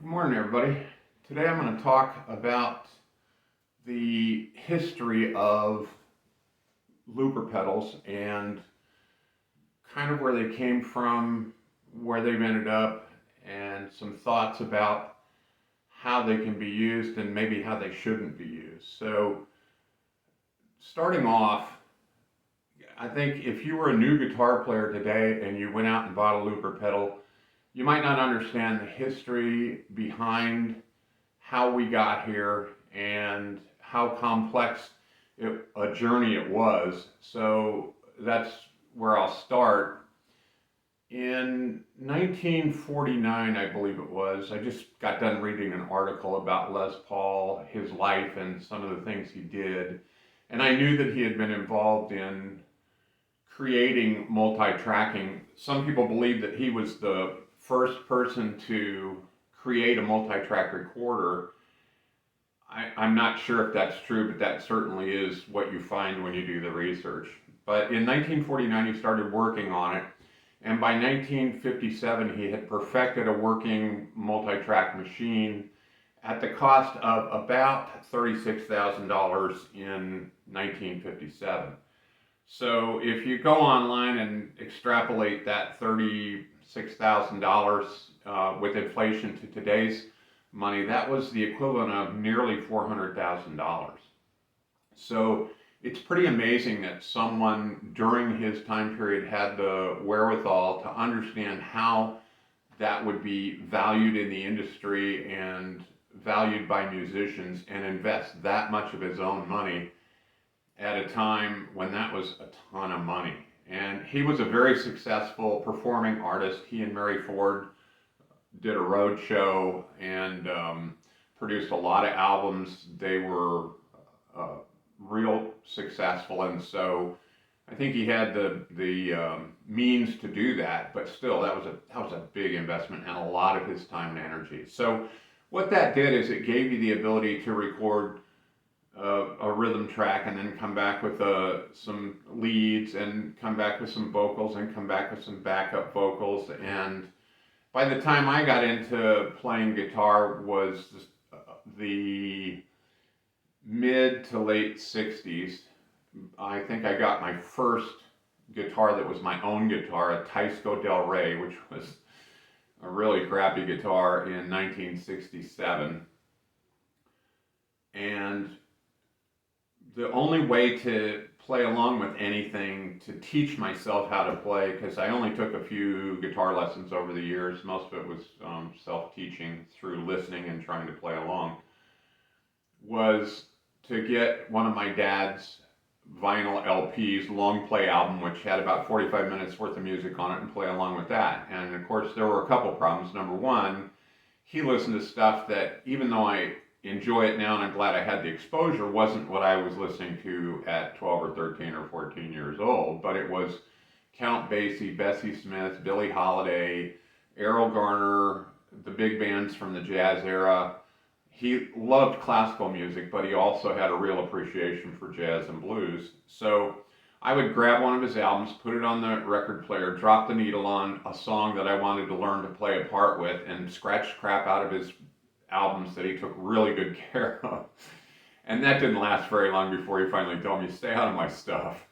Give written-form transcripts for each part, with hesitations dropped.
Good morning, everybody. Today I'm going to talk about the history of looper pedals and kind of where they came from, where they've ended up, and some thoughts about how they can be used and maybe how they shouldn't be used. So, starting off, I think if you were a new guitar player today and you went out and bought a looper pedal, you might not understand the history behind how we got here and how complex a journey it was. So that's where I'll start. In 1949, I believe it was, I just got done reading an article about Les Paul, his life, and some of the things he did. And I knew that he had been involved in creating multi-tracking. Some people believe that he was the first person to create a multi-track recorder. I'm not sure if that's true, but that certainly is what you find when you do the research. But in 1949, he started working on it, and by 1957, he had perfected a working multi-track machine at the cost of about $36,000 in 1957. So if you go online and extrapolate that $36,000 with inflation to today's money, that was the equivalent of nearly $400,000. So it's pretty amazing that someone during his time period had the wherewithal to understand how that would be valued in the industry and valued by musicians and invest that much of his own money at a time when that was a ton of money. And he was a very successful performing artist. He and Mary Ford did a road show and produced a lot of albums. They were real successful, and so I think he had the means to do that. But still, that was a big investment and a lot of his time and energy. So what that did is it gave you the ability to record a rhythm track and then come back with some leads and come back with some vocals and come back with some backup vocals. And by the time I got into playing guitar was the mid to late 60s. I think I got my first guitar that was my own guitar, a Teisco Del Rey, which was a really crappy guitar, in 1967. And the only way to play along with anything, to teach myself how to play, because I only took a few guitar lessons over the years, most of it was self-teaching through listening and trying to play along, was to get one of my dad's vinyl LPs, long play album, which had about 45 minutes worth of music on it, and play along with that. And of course, there were a couple problems. Number one, he listened to stuff that, even though I enjoy it now and I'm glad I had the exposure, wasn't what I was listening to at 12 or 13 or 14 years old, but it was Count Basie, Bessie Smith, Billie Holiday, Errol Garner, the big bands from the jazz era. He loved classical music, but he also had a real appreciation for jazz and blues. So I would grab one of his albums, put it on the record player, drop the needle on a song that I wanted to learn to play a part with, and scratch crap out of his albums that he took really good care of. And that didn't last very long before he finally told me, stay out of my stuff.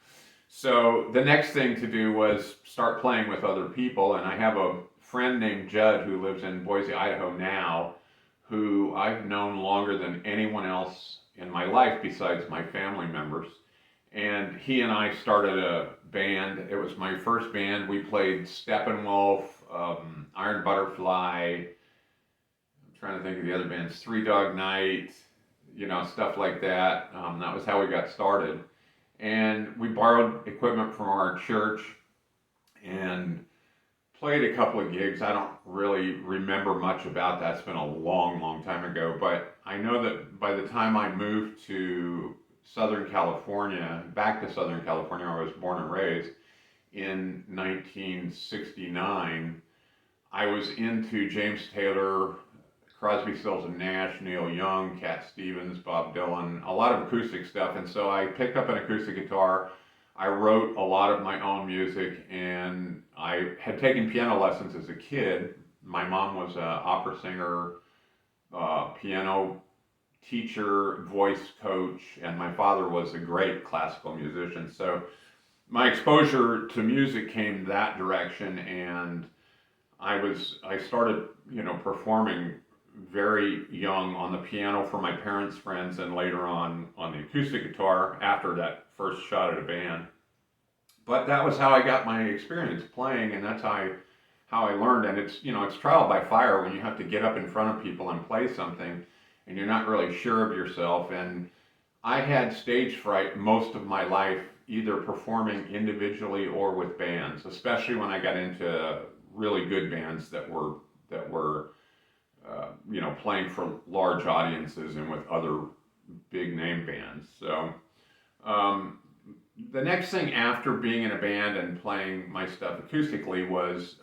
So the next thing to do was start playing with other people. And I have a friend named Judd who lives in Boise, Idaho now, who I've known longer than anyone else in my life besides my family members. And he and I started a band. It was my first band. We played Steppenwolf, Iron Butterfly, trying to think of the other bands, Three Dog Night, stuff like that. That was how we got started. And we borrowed equipment from our church and played a couple of gigs. I don't really remember much about that. It's been a long, long time ago. But I know that by the time I moved to Southern California, back to Southern California, where I was born and raised, in 1969, I was into James Taylor, Crosby, Stills and Nash, Neil Young, Cat Stevens, Bob Dylan, a lot of acoustic stuff. And so I picked up an acoustic guitar. I wrote a lot of my own music, and I had taken piano lessons as a kid. My mom was an opera singer piano teacher, voice coach, and my father was a great classical musician. So my exposure to music came that direction, and I started, performing very young on the piano for my parents' friends, and later on the acoustic guitar after that first shot at a band. But that was how I got my experience playing, and that's how I learned. And it's trial by fire when you have to get up in front of people and play something, and you're not really sure of yourself. And I had stage fright most of my life, either performing individually or with bands, especially when I got into really good bands that were playing for large audiences and with other big name bands. So um, the next thing after being in a band and playing my stuff acoustically was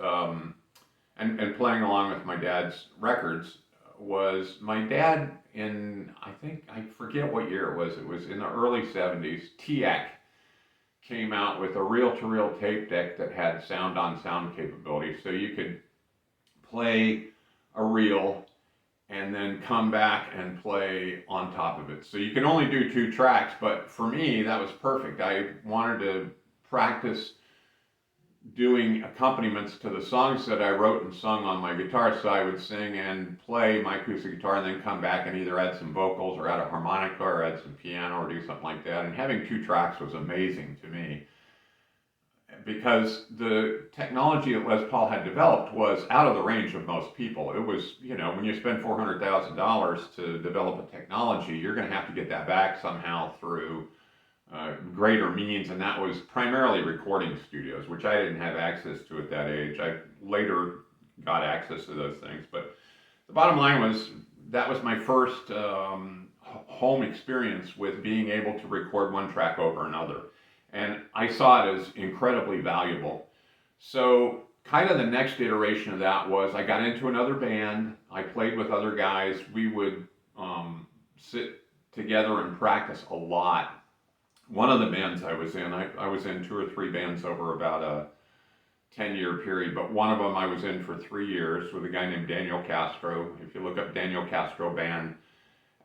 and playing along with my dad's records was my dad I forget what year it was in the early 70s. TEAC came out with a reel-to-reel tape deck that had sound-on-sound capability, so you could play a reel and then come back and play on top of it. So you can only do 2 tracks, but for me, that was perfect. I wanted to practice doing accompaniments to the songs that I wrote and sung on my guitar, so I would sing and play my acoustic guitar and then come back and either add some vocals or add a harmonica or add some piano or do something like that. And having 2 tracks was amazing to me, because the technology that Les Paul had developed was out of the range of most people. It was, when you spend $400,000 to develop a technology, you're going to have to get that back somehow through greater means, and that was primarily recording studios, which I didn't have access to at that age. I later got access to those things, but the bottom line was that was my first home experience with being able to record one track over another. And I saw it as incredibly valuable. So kind of the next iteration of that was I got into another band. I played with other guys. We would sit together and practice a lot. One of the bands I was in, I was in 2 or 3 bands over about a 10-year period, but one of them I was in for 3 years with a guy named Daniel Castro. If you look up Daniel Castro Band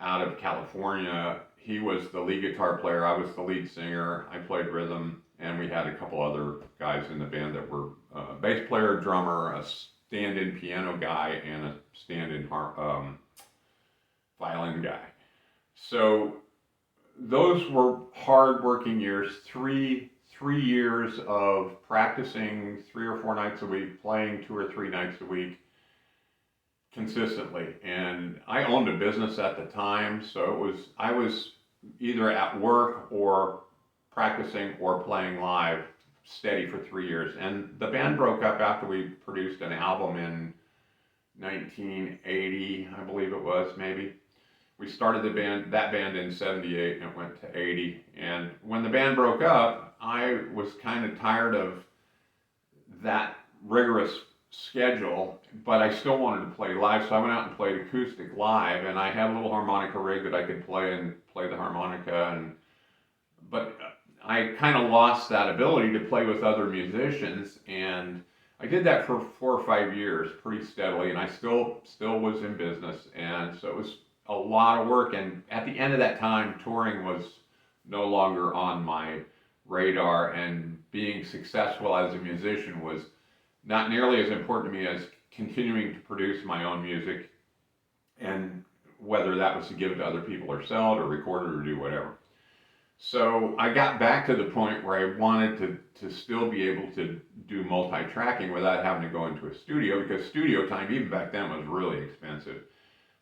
out of California, he was the lead guitar player, I was the lead singer, I played rhythm, and we had a couple other guys in the band that were a bass player, drummer, a stand-in piano guy, and a stand-in violin guy. So those were hard working years, three years of practicing 3 or 4 nights a week, playing 2 or 3 nights a week consistently. And I owned a business at the time, so I was either at work or practicing or playing live steady for 3 years. And the band broke up after we produced an album in 1980, I believe it was, maybe. We started that band in 78, and it went to 80. And when the band broke up, I was kind of tired of that rigorous schedule, but I still wanted to play live, so I went out and played acoustic live, and I had a little harmonica rig that I could play the harmonica, but I kind of lost that ability to play with other musicians, and I did that for 4 or 5 years pretty steadily, and I still was in business, and so it was a lot of work. And at the end of that time, touring was no longer on my radar, and being successful as a musician was not nearly as important to me as continuing to produce my own music, and whether that was to give it to other people or sell it or record it or do whatever. So I got back to the point where I wanted to still be able to do multi-tracking without having to go into a studio, because studio time, even back then, was really expensive.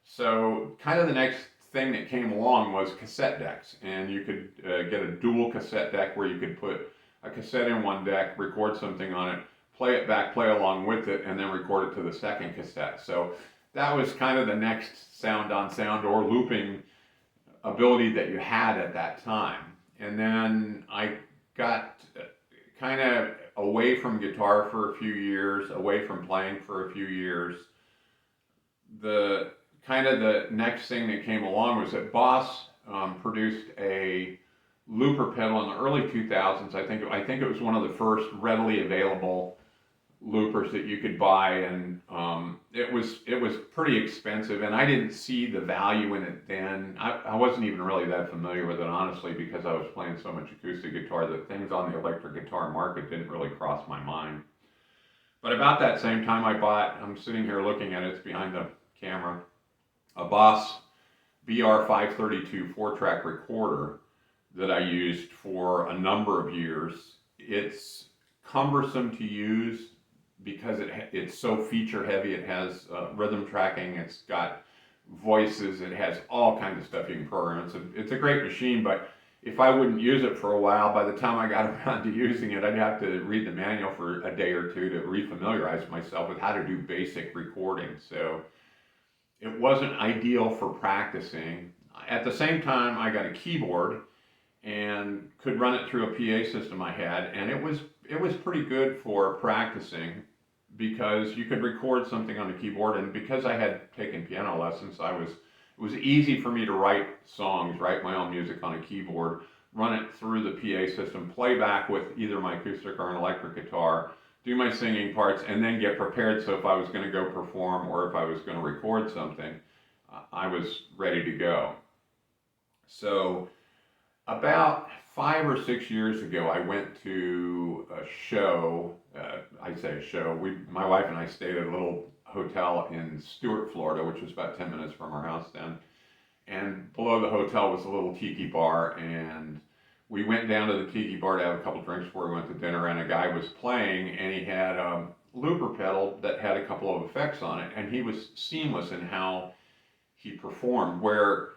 So kind of the next thing that came along was cassette decks, and you could get a dual cassette deck where you could put a cassette in one deck, record something on it, play it back, play along with it, and then record it to the second cassette. So that was kind of the next sound on sound or looping ability that you had at that time. And then I got kind of away from guitar for a few years, away from playing for a few years. The next thing that came along was that Boss produced a looper pedal in the early 2000s. I think it was one of the first readily available loopers that you could buy, and it was pretty expensive, and I didn't see the value in it then. I wasn't even really that familiar with it, honestly, because I was playing so much acoustic guitar that things on the electric guitar market didn't really cross my mind. But about that same time, I'm sitting here looking at it, it's behind the camera, a Boss BR532 4-track recorder that I used for a number of years. It's cumbersome to use because it's so feature heavy. It has rhythm tracking, it's got voices, it has all kinds of stuff you can program. It's a great machine, but if I wouldn't use it for a while, by the time I got around to using it, I'd have to read the manual for a day or two to refamiliarize myself with how to do basic recording. So it wasn't ideal for practicing. At the same time, I got a keyboard and could run it through a PA system I had, and it was pretty good for practicing because you could record something on the keyboard, and because I had taken piano lessons, it was easy for me to write songs, write my own music on a keyboard, run it through the PA system, play back with either my acoustic or an electric guitar, do my singing parts, and then get prepared so if I was going to go perform or if I was going to record something, I was ready to go. So about 5 or 6 years ago, I went to a show. I say a show. My wife and I stayed at a little hotel in Stuart, Florida, which was about 10 minutes from our house then. And below the hotel was a little tiki bar, and we went down to the tiki bar to have a couple drinks before we went to dinner, and a guy was playing, and he had a looper pedal that had a couple of effects on it, and he was seamless in how he performed, where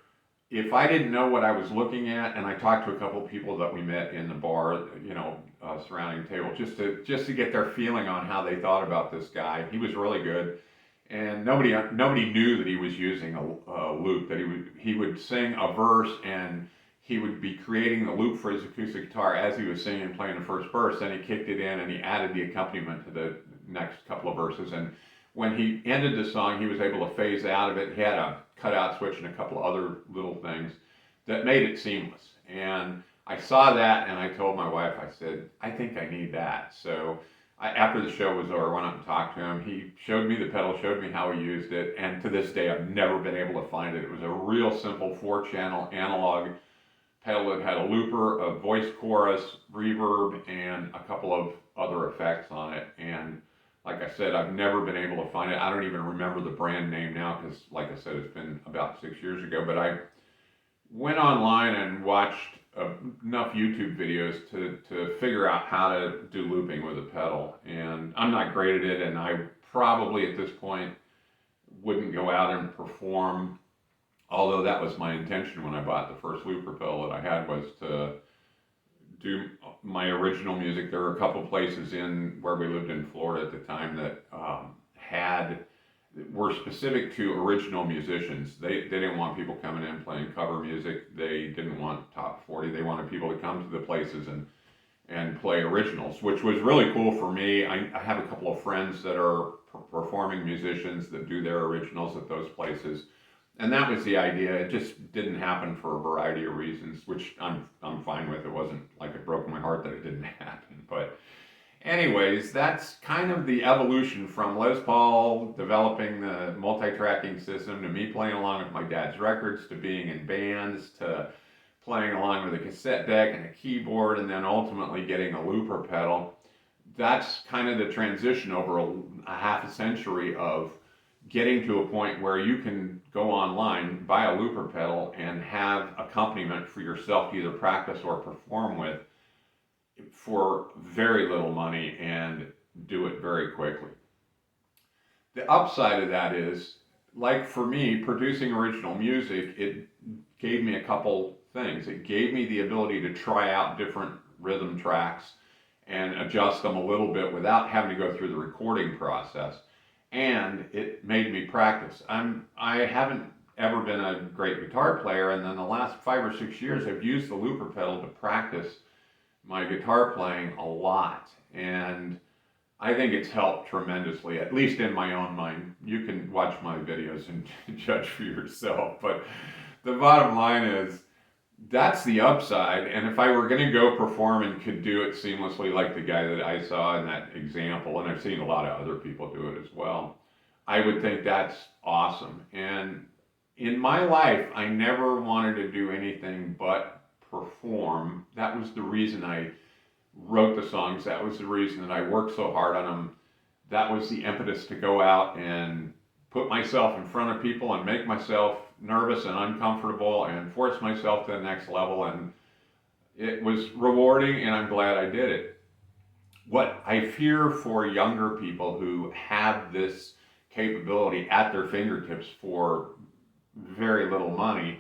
if I didn't know what I was looking at, and I talked to a couple of people that we met in the bar, surrounding the table, just to get their feeling on how they thought about this guy. He was really good, and nobody knew that he was using a loop. That he would sing a verse, and he would be creating the loop for his acoustic guitar as he was singing and playing the first verse. Then he kicked it in, and he added the accompaniment to the next couple of verses. And when he ended the song, he was able to phase out of it. He had a cutout switch and a couple other little things that made it seamless. And I saw that, and I told my wife, I said, I think I need that. So after the show was over, I went up and talked to him. He showed me the pedal, showed me how he used it, and to this day, I've never been able to find it. It was a real simple 4-channel analog pedal that had a looper, a voice chorus, reverb, and a couple of other effects on it. And like I said, I've never been able to find it. I don't even remember the brand name now because, like I said, it's been about 6 years ago. But I went online and watched enough YouTube videos to figure out how to do looping with a pedal. And I'm not great at it, and I probably at this point wouldn't go out and perform, although that was my intention when I bought the first looper pedal that I had, was to do my original music. There were a couple places where we lived in Florida at the time that were specific to original musicians. They didn't want people coming in playing cover music. They didn't want top 40. They wanted people to come to the places and play originals, which was really cool for me. I have a couple of friends that are performing musicians that do their originals at those places. And that was the idea. It just didn't happen for a variety of reasons, which I'm fine with. It wasn't like it broke my heart that it didn't happen. But anyways, that's kind of the evolution from Les Paul developing the multi-tracking system to me playing along with my dad's records to being in bands to playing along with a cassette deck and a keyboard and then ultimately getting a looper pedal. That's kind of the transition over a half a century of getting to a point where you can go online, buy a looper pedal, and have accompaniment for yourself to either practice or perform with for very little money and do it very quickly. The upside of that is, like for me, producing original music, it gave me a couple things. It gave me the ability to try out different rhythm tracks and adjust them a little bit without having to go through the recording process. And it made me practice. I haven't ever been a great guitar player, and then the last 5 or 6 years I've used the looper pedal to practice my guitar playing a lot. And I think it's helped tremendously, at least in my own mind. You can watch my videos and judge for yourself. But the bottom line is, that's the upside. And if I were going to go perform and could do it seamlessly, like the guy that I saw in that example, and I've seen a lot of other people do it as well, I would think that's awesome. And in my life, I never wanted to do anything but perform. That was the reason I wrote the songs. That was the reason that I worked so hard on them. That was the impetus to go out and put myself in front of people and make myself nervous and uncomfortable and force myself to the next level. And it was rewarding, and I'm glad I did it. What I fear for younger people who have this capability at their fingertips for very little money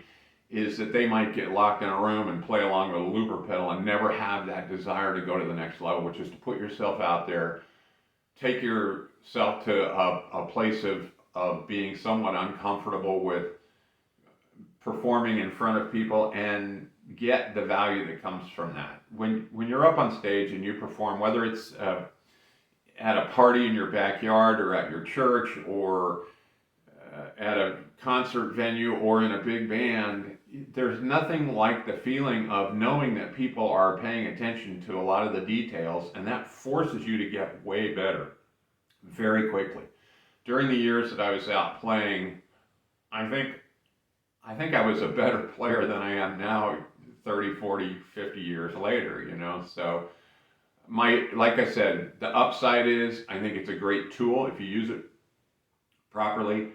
is that they might get locked in a room and play along with a looper pedal and never have that desire to go to the next level, which is to put yourself out there, take yourself to a place of being somewhat uncomfortable with performing in front of people and get the value that comes from that. When you're up on stage and you perform, whether it's at a party in your backyard or at your church or at a concert venue or in a big band, there's nothing like the feeling of knowing that people are paying attention to a lot of the details, and that forces you to get way better very quickly. During the years that I was out playing, I think I was a better player than I am now 30, 40, 50 years later, you know. So like I said, the upside is I think it's a great tool if you use it properly.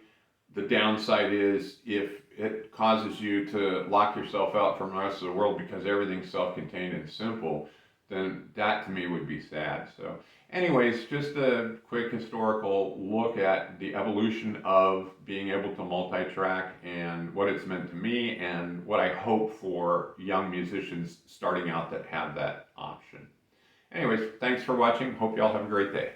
The downside is if it causes you to lock yourself out from the rest of the world because everything's self-contained and simple, then that to me would be sad. So anyways, just a quick historical look at the evolution of being able to multi-track and what it's meant to me and what I hope for young musicians starting out that have that option. Anyways, thanks for watching. Hope you all have a great day.